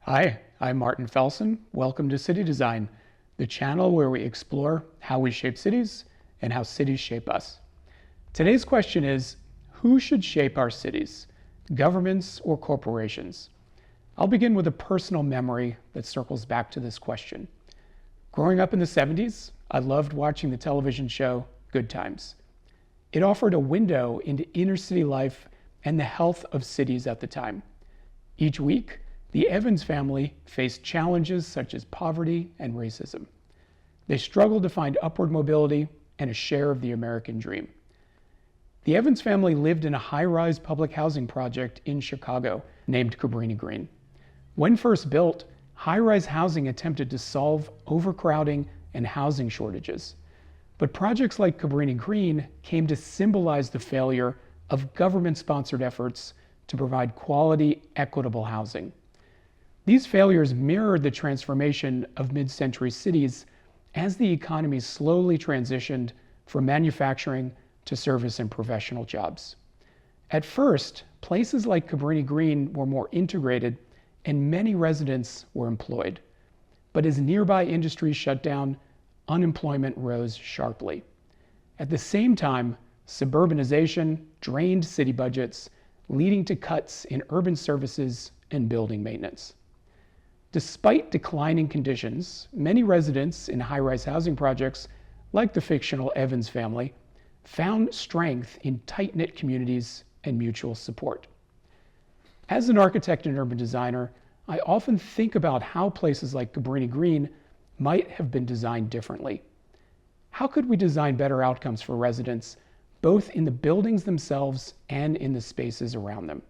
Hi, I'm Martin Felsen. Welcome to CityDesign, the channel where we explore how we shape cities and how cities shape us. Today's question is, who should shape our cities, governments or corporations? I'll begin with a personal memory that circles back to this question. Growing up in the 70s, I loved watching the television show Good Times. It offered a window into inner city life and the health of cities at the time. Each week, the Evans family faced challenges such as poverty and racism. They struggled to find upward mobility and a share of the American dream. The Evans family lived in a high-rise public housing project in Chicago named Cabrini-Green. When first built, high-rise housing attempted to solve overcrowding and housing shortages. But projects like Cabrini-Green came to symbolize the failure of government-sponsored efforts to provide quality, equitable housing. These failures mirrored the transformation of mid-century cities as the economy slowly transitioned from manufacturing to service and professional jobs. At first, places like Cabrini-Green were more integrated and many residents were employed. But as nearby industries shut down, unemployment rose sharply. At the same time, suburbanization drained city budgets, leading to cuts in urban services and building maintenance. Despite declining conditions, many residents in high-rise housing projects, like the fictional Evans family, found strength in tight-knit communities and mutual support. As an architect and urban designer, I often think about how places like Cabrini-Green might have been designed differently. How could we design better outcomes for residents, both in the buildings themselves and in the spaces around them?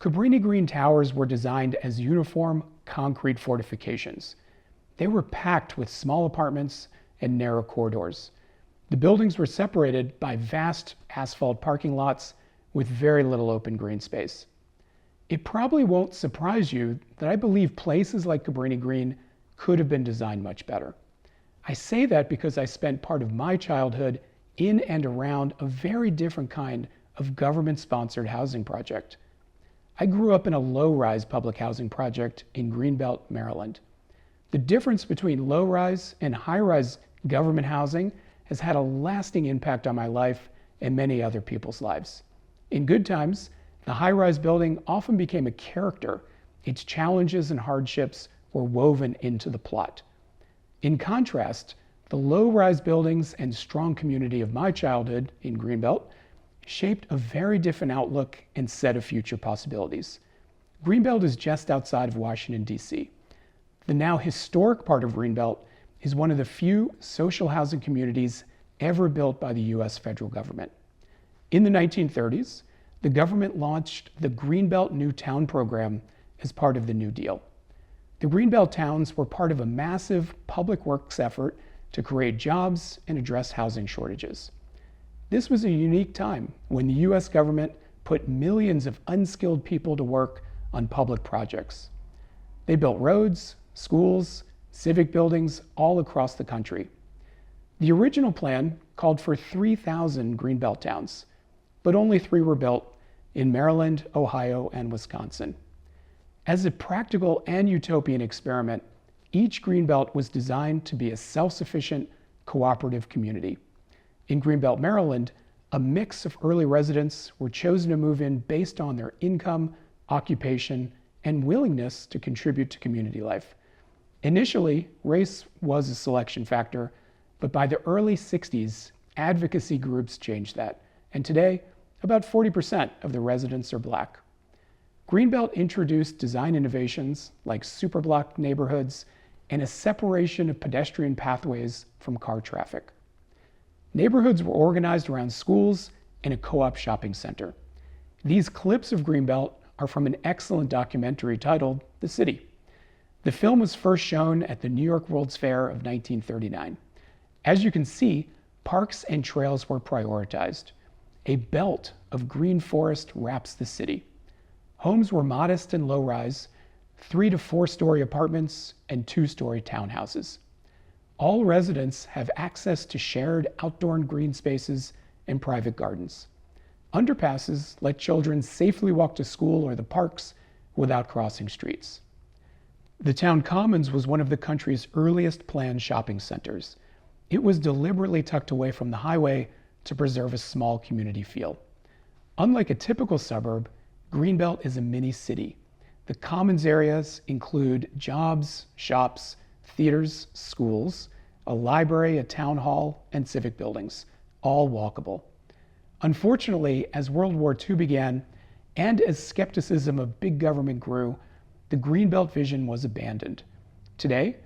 Cabrini-Green towers were designed as uniform concrete fortifications. They were packed with small apartments and narrow corridors. The buildings were separated by vast asphalt parking lots with very little open green space. It probably won't surprise you that I believe places like Cabrini-Green could have been designed much better. I say that because I spent part of my childhood in and around a very different kind of government-sponsored housing project. I grew up in a low-rise public housing project in Greenbelt, Maryland. The difference between low-rise and high-rise government housing has had a lasting impact on my life and many other people's lives. In good times, the high-rise building often became a character. Its challenges and hardships were woven into the plot. In contrast, the low-rise buildings and strong community of my childhood in Greenbelt shaped a very different outlook and set of future possibilities. Greenbelt is just outside of Washington, D.C. The now historic part of Greenbelt is one of the few social housing communities ever built by the U.S. federal government. In the 1930s, the government launched the Greenbelt New Town program as part of the New Deal. The Greenbelt towns were part of a massive public works effort to create jobs and address housing shortages. This was a unique time when the U.S. government put millions of unskilled people to work on public projects. They built roads, schools, civic buildings all across the country. The original plan called for 3,000 Greenbelt towns, but only 3 were built in Maryland, Ohio, and Wisconsin. As a practical and utopian experiment, each Greenbelt was designed to be a self-sufficient, cooperative community. In Greenbelt, Maryland, a mix of early residents were chosen to move in based on their income, occupation, and willingness to contribute to community life. Initially, race was a selection factor, but by the early 60s, advocacy groups changed that, and today, about 40% of the residents are Black. Greenbelt introduced design innovations like superblock neighborhoods and a separation of pedestrian pathways from car traffic. Neighborhoods were organized around schools and a co-op shopping center. These clips of Greenbelt are from an excellent documentary titled The City. The film was first shown at the New York World's Fair of 1939. As you can see, parks and trails were prioritized. A belt of green forest wraps the city. Homes were modest and low-rise, 3 to 4-story apartments and 2-story townhouses. All residents have access to shared outdoor green spaces and private gardens. Underpasses let children safely walk to school or the parks without crossing streets. The town commons was one of the country's earliest planned shopping centers. It was deliberately tucked away from the highway to preserve a small community feel. Unlike a typical suburb, Greenbelt is a mini city. The commons areas include jobs, shops, theaters, schools, a library, a town hall, and civic buildings, all walkable. Unfortunately, as World War II began, and as skepticism of big government grew, the Greenbelt vision was abandoned. Today,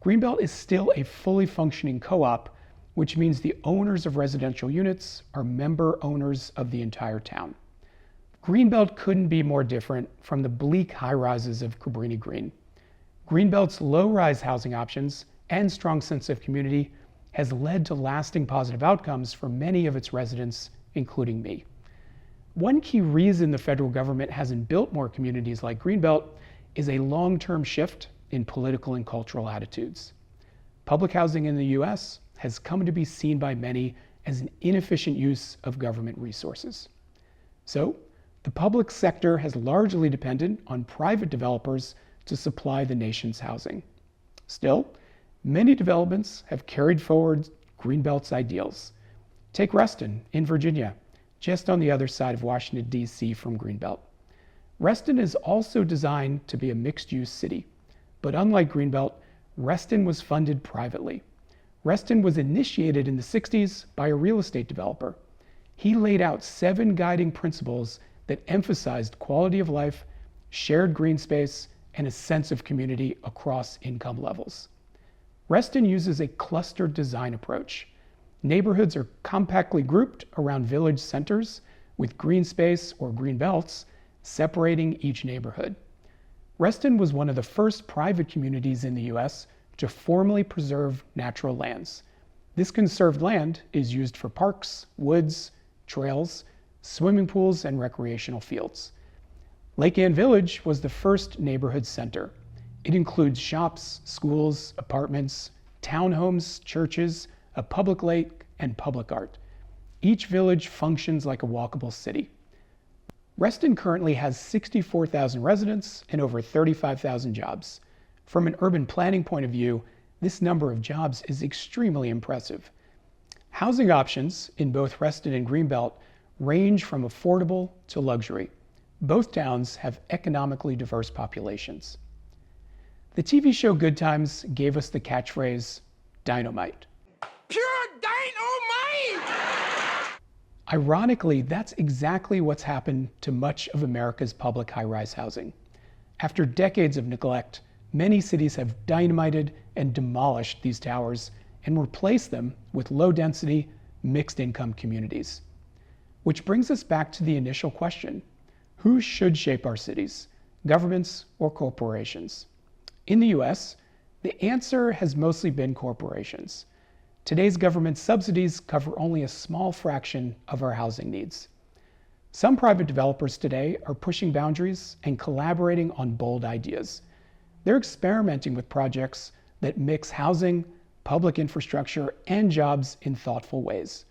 Greenbelt is still a fully functioning co-op, which means the owners of residential units are member owners of the entire town. Greenbelt couldn't be more different from the bleak high-rises of Cabrini-Green. Greenbelt's low-rise housing options and strong sense of community has led to lasting positive outcomes for many of its residents, including me. One key reason the federal government hasn't built more communities like Greenbelt is a long-term shift in political and cultural attitudes. Public housing in the US has come to be seen by many as an inefficient use of government resources. So, the public sector has largely depended on private developers to supply the nation's housing. Still, many developments have carried forward Greenbelt's ideals. Take Reston in Virginia, just on the other side of Washington, D.C. from Greenbelt. Reston is also designed to be a mixed-use city, but unlike Greenbelt, Reston was funded privately. Reston was initiated in the 60s by a real estate developer. He laid out 7 guiding principles that emphasized quality of life, shared green space, and a sense of community across income levels. Reston uses a clustered design approach. Neighborhoods are compactly grouped around village centers with green space or green belts separating each neighborhood. Reston was one of the first private communities in the US to formally preserve natural lands. This conserved land is used for parks, woods, trails, swimming pools, and recreational fields. Lake Ann Village was the first neighborhood center. It includes shops, schools, apartments, townhomes, churches, a public lake, and public art. Each village functions like a walkable city. Reston currently has 64,000 residents and over 35,000 jobs. From an urban planning point of view, this number of jobs is extremely impressive. Housing options in both Reston and Greenbelt range from affordable to luxury. Both towns have economically diverse populations. The TV show Good Times gave us the catchphrase, dynamite. Pure dynamite! Ironically, that's exactly what's happened to much of America's public high-rise housing. After decades of neglect, many cities have dynamited and demolished these towers and replaced them with low-density, mixed-income communities. Which brings us back to the initial question: who should shape our cities, governments or corporations? In the US, the answer has mostly been corporations. Today's government subsidies cover only a small fraction of our housing needs. Some private developers today are pushing boundaries and collaborating on bold ideas. They're experimenting with projects that mix housing, public infrastructure, and jobs in thoughtful ways.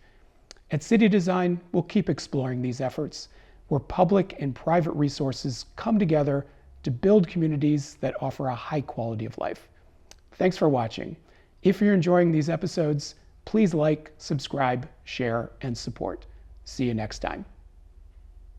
At CityDesign, we'll keep exploring these efforts, where public and private resources come together to build communities that offer a high quality of life. Thanks for watching. If you're enjoying these episodes, please like, subscribe, share, and support. See you next time.